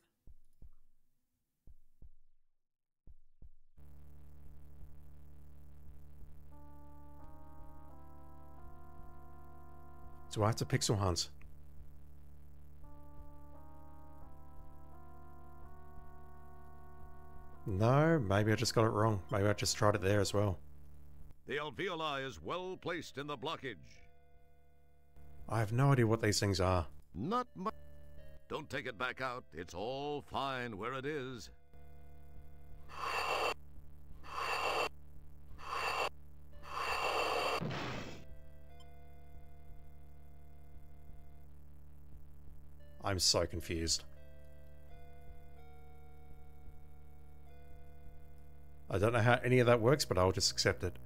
Do I have to pixel hunt? No, maybe I just got it wrong. Maybe I just tried it there as well. The alveoli is well placed in the blockage. I have no idea what these things are. Not much. Don't take it back out. It's all fine where it is. I'm so confused. I don't know how any of that works, but I'll just accept it.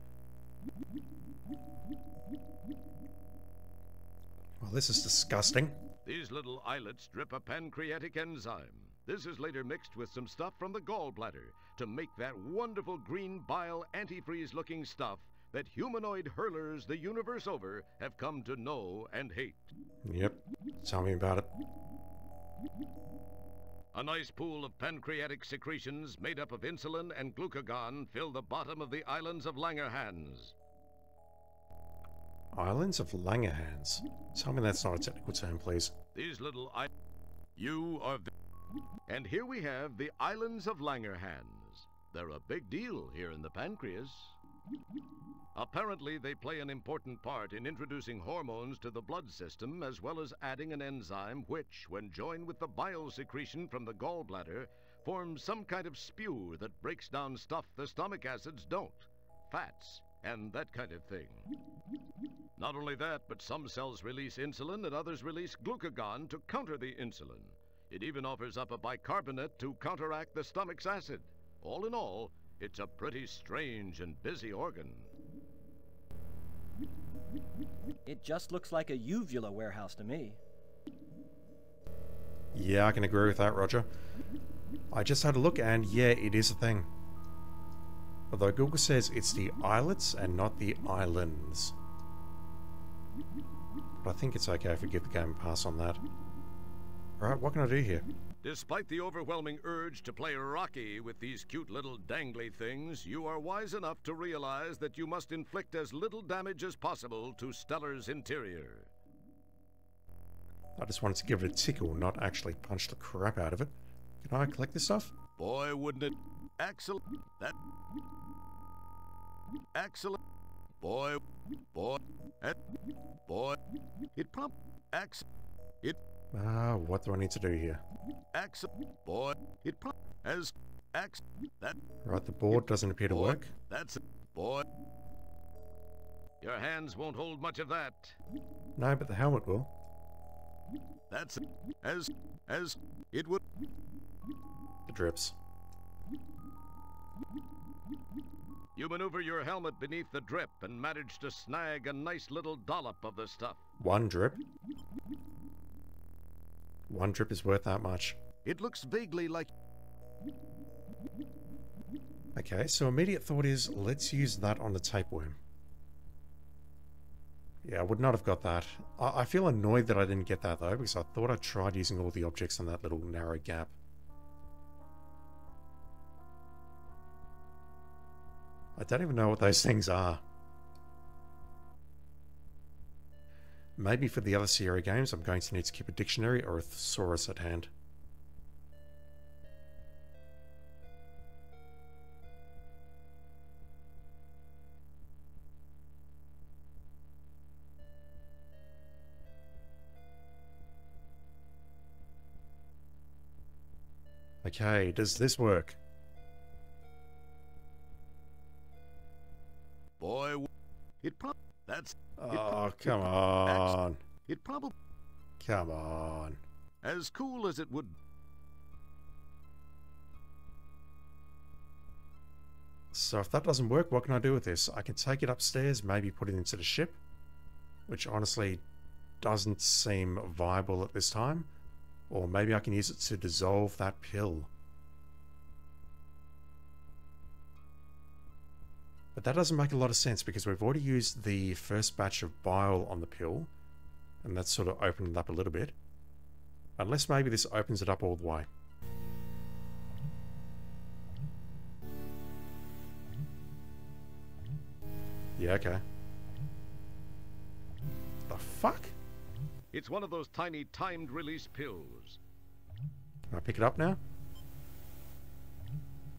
Well, this is disgusting. These little islets drip a pancreatic enzyme. This is later mixed with some stuff from the gallbladder to make that wonderful green bile antifreeze-looking stuff that humanoid hurlers the universe over have come to know and hate. Yep. Tell me about it. A nice pool of pancreatic secretions made up of insulin and glucagon fill the bottom of the islands of Langerhans. Islands of Langerhans? Tell me that's not a technical term, please. These little you are... And here we have the islands of Langerhans. They're a big deal here in the pancreas. Apparently, they play an important part in introducing hormones to the blood system, as well as adding an enzyme which, when joined with the bile secretion from the gallbladder, forms some kind of spew that breaks down stuff the stomach acids don't. Fats, and that kind of thing. Not only that, but some cells release insulin and others release glucagon to counter the insulin. It even offers up a bicarbonate to counteract the stomach's acid. All in all, it's a pretty strange and busy organ. It just looks like a uvula warehouse to me. Yeah, I can agree with that, Roger. I just had a look and yeah, it is a thing. Although Google says it's the islets and not the islands. But I think it's okay if we give the game a pass on that. Alright, what can I do here? Despite the overwhelming urge to play Rocky with these cute little dangly things, you are wise enough to realize that you must inflict as little damage as possible to Stellar's interior. I just wanted to give it a tickle, not actually punch the crap out of it. Can I collect this stuff? Boy, wouldn't it... Excellent. That... Excellent. Boy. Boy. Boy. It prompt... It... What do I need to do here? Boy. It prompt... As... That... Right, the board doesn't appear to work. That's it. Boy. Your hands won't hold much of that. No, but the helmet will. That's it. As it would... The drips. You maneuver your helmet beneath the drip and manage to snag a nice little dollop of the stuff. One drip? One drip is worth that much. It looks vaguely like... Okay, so immediate thought is, let's use that on the tapeworm. Yeah, I would not have got that. I feel annoyed that I didn't get that though, because I thought I tried using all the objects on that little narrow gap. I don't even know what those things are. Maybe for the other Sierra games, I'm going to need to keep a dictionary or a thesaurus at hand. Okay, does this work? Boy, it probably... That's... Oh, come on. It probably... Come on. As cool as it would... So if that doesn't work, what can I do with this? I can take it upstairs, maybe put it into the ship, which honestly doesn't seem viable at this time. Or maybe I can use it to dissolve that pill. But that doesn't make a lot of sense because we've already used the first batch of bile on the pill, and that's sort of opened it up a little bit. Unless maybe this opens it up all the way. Yeah, okay. The fuck? It's one of those tiny timed release pills. Can I pick it up now?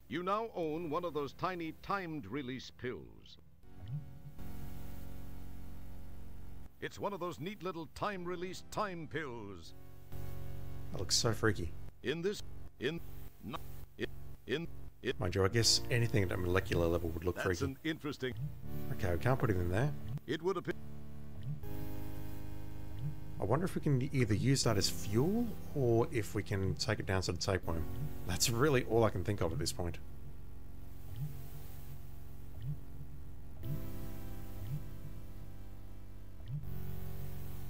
You now own one of those tiny timed release pills. It's one of those neat little time release time pills. That looks so freaky. Mind you, I guess anything at a molecular level would look That's freaky. an interesting... Okay, we can't put it in there. It would appear... I wonder if we can either use that as fuel or if we can take it down to the tapeworm. That's really all I can think of at this point.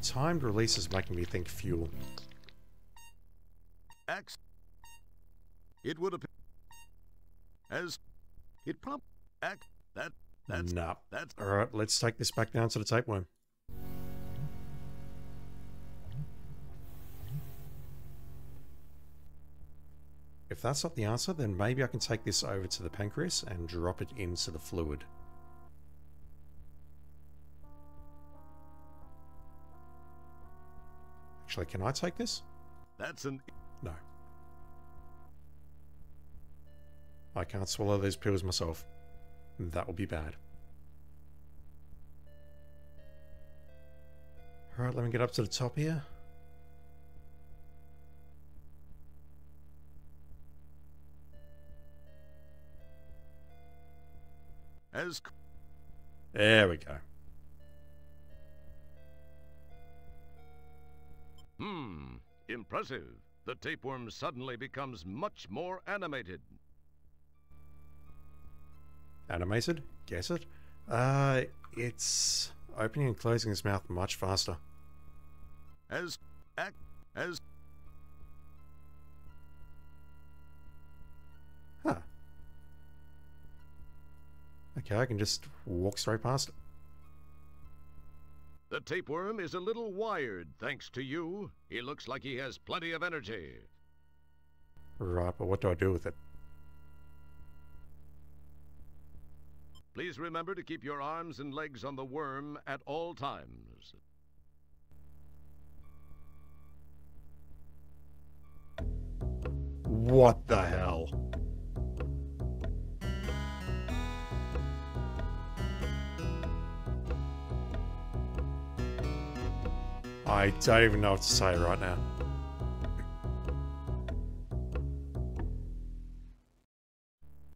Timed release is making me think fuel. It would appear... As... It probably... That's... Nah. That's... Alright, let's take this back down to the tapeworm. If that's not the answer, then maybe I can take this over to the pancreas and drop it into the fluid. Actually, can I take this? That's an... No. I can't swallow those pills myself. That will be bad. Alright, let me get up to the top here. As... There we go. Impressive. The tapeworm suddenly becomes much more animated. Animated? Guess it? It's opening and closing his mouth much faster. As... Huh. Okay, I can just walk straight past it. The tapeworm is a little wired, thanks to you. He looks like he has plenty of energy. Right, but what do I do with it? Please remember to keep your arms and legs on the worm at all times. What the hell? I don't even know what to say right now.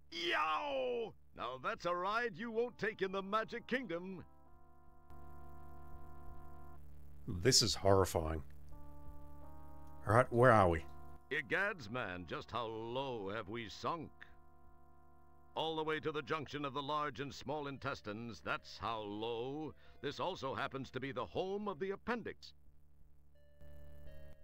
Yow! Now that's a ride you won't take in the Magic Kingdom. This is horrifying. Alright, where are we? Egads, man, just how low have we sunk? All the way to the junction of the large and small intestines, that's how low. This also happens to be the home of the appendix.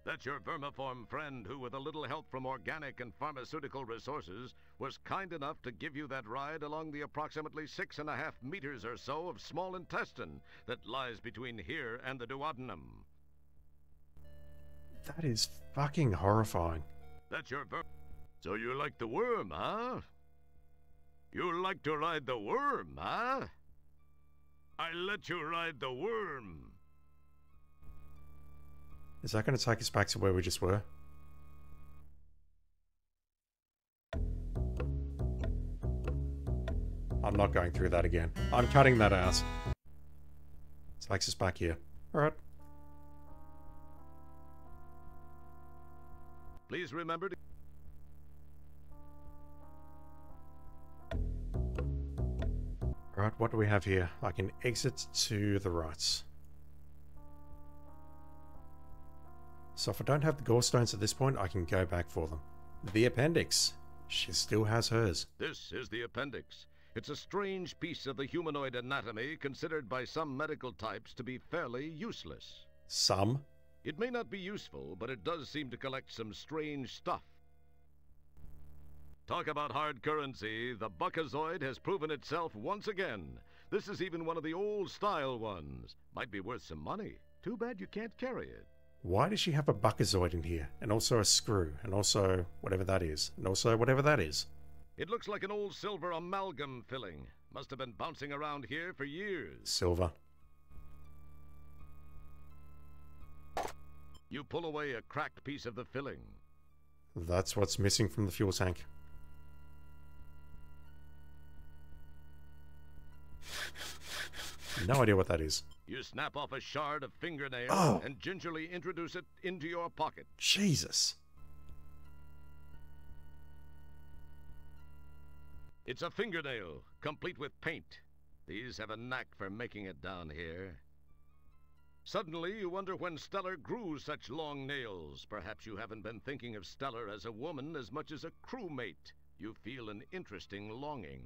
That's your vermiform friend who, with a little help from organic and pharmaceutical resources, was kind enough to give you that ride along the approximately 6.5 meters or so of small intestine that lies between here and the duodenum. That is fucking horrifying. That's your So you like the worm, huh? You like to ride the worm, huh? I let you ride the worm. Is that going to take us back to where we just were? I'm not going through that again. I'm cutting that out. Takes us back here. Alright. Please remember to... Alright, what do we have here? I can exit to the right. So if I don't have the gallstones at this point, I can go back for them. The appendix. She still has hers. This is the appendix. It's a strange piece of the humanoid anatomy considered by some medical types to be fairly useless. Some? It may not be useful, but it does seem to collect some strange stuff. Talk about hard currency, the Buckazoid has proven itself once again. This is even one of the old-style ones. Might be worth some money. Too bad you can't carry it. Why does she have a Buckazoid in here? And also a screw, and also whatever that is, and also whatever that is. It looks like an old silver amalgam filling. Must have been bouncing around here for years. Silver. You pull away a cracked piece of the filling. That's what's missing from the fuel tank. No idea what that is. You snap off a shard of fingernail and gingerly introduce it into your pocket. Jesus. It's a fingernail, complete with paint. These have a knack for making it down here. Suddenly, you wonder when Stellar grew such long nails. Perhaps you haven't been thinking of Stellar as a woman as much as a crewmate. You feel an interesting longing.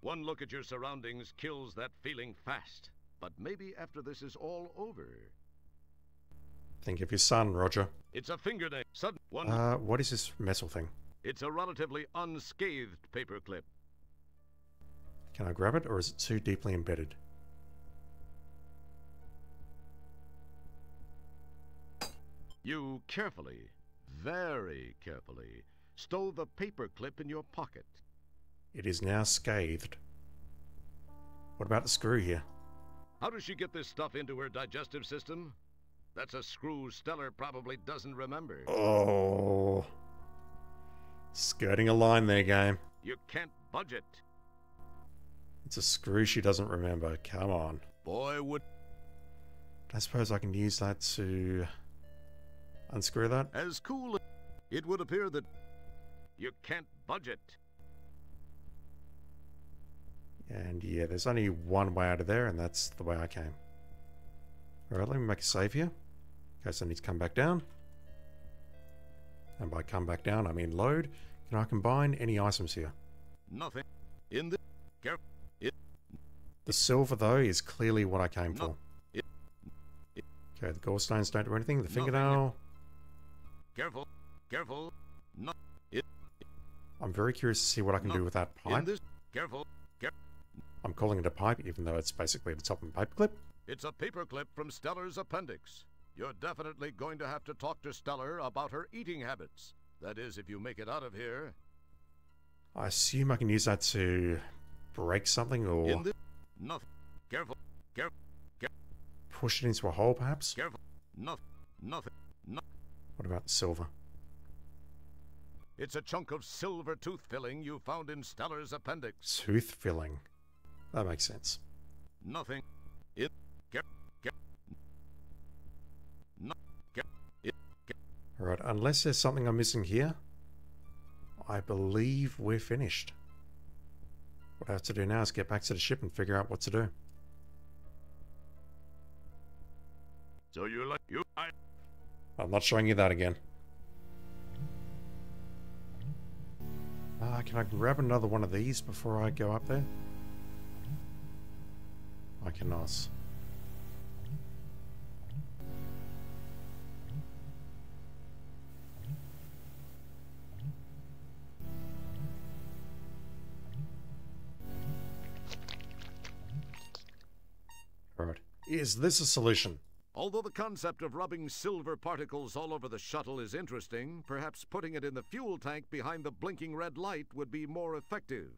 One look at your surroundings kills that feeling fast. But maybe after this is all over... Think of your son, Roger. It's a fingernail. What is this metal thing? It's a relatively unscathed paperclip. Can I grab it, or is it too deeply embedded? You carefully, very carefully, stow the paperclip in your pocket. It is now scathed. What about the screw here? How does she get this stuff into her digestive system? That's a screw Stellar probably doesn't remember. Oh. Skirting a line there, game. You can't budge it. It's a screw she doesn't remember. Come on. Boy, would... I suppose I can use that to unscrew that. As cool as... It would appear that... You can't budge it. And yeah, there's only one way out of there, and that's the way I came. Alright, let me make a save here. In case I need to come back down. And by come back down, I mean load. Can I combine any items here? Nothing. In the... The silver, though, is clearly what I came for. Okay, the gallstones don't do anything. The fingernail... Careful. Careful. No. I'm very curious to see what I can do with that pipe. Careful. I'm calling it a pipe, even though it's basically the top of a paperclip. It's a paperclip from Stellar's appendix. You're definitely going to have to talk to Stellar about her eating habits. That is, if you make it out of here. I assume I can use that to break something or Nothing. Careful. Careful. push it into a hole, perhaps? Careful. Nothing. Nothing. What about the silver? It's a chunk of silver tooth filling you found in Stellar's appendix. Tooth filling. That makes sense. Nothing. Alright, unless there's something I'm missing here, I believe we're finished. What I have to do now is get back to the ship and figure out what to do. So you're like I'm not showing you that again. Can I grab another one of these before I go up there? I cannot. Alright, is this a solution? Although the concept of rubbing silver particles all over the shuttle is interesting, perhaps putting it in the fuel tank behind the blinking red light would be more effective.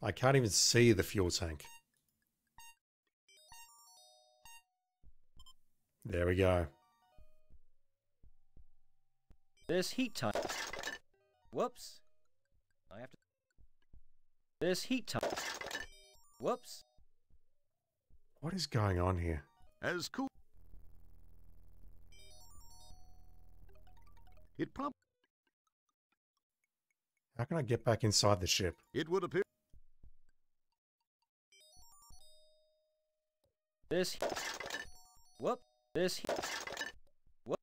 I can't even see the fuel tank. There we go. This heat time. Whoops. I have to. This heat time. Whoops. What is going on here? As cool. It probably. How can I get back inside the ship? It would appear. This. Whoop. This. Whoop.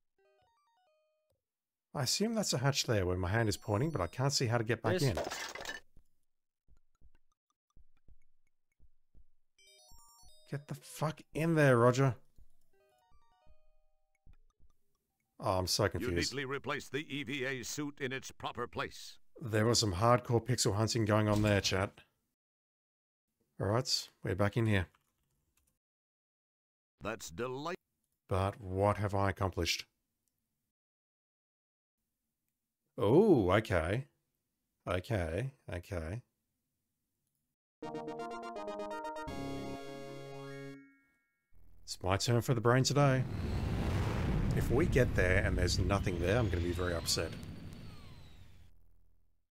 I assume that's a hatch there where my hand is pointing, but I can't see how to get back in. Get the fuck in there, Roger. Oh, I'm so confused. You neatly replace the EVA suit in its proper place. There was some hardcore pixel hunting going on there, chat. Alright, we're back in here. That's delightful. But what have I accomplished? Oh, okay. Okay. It's my turn for the brain today. If we get there and there's nothing there, I'm going to be very upset.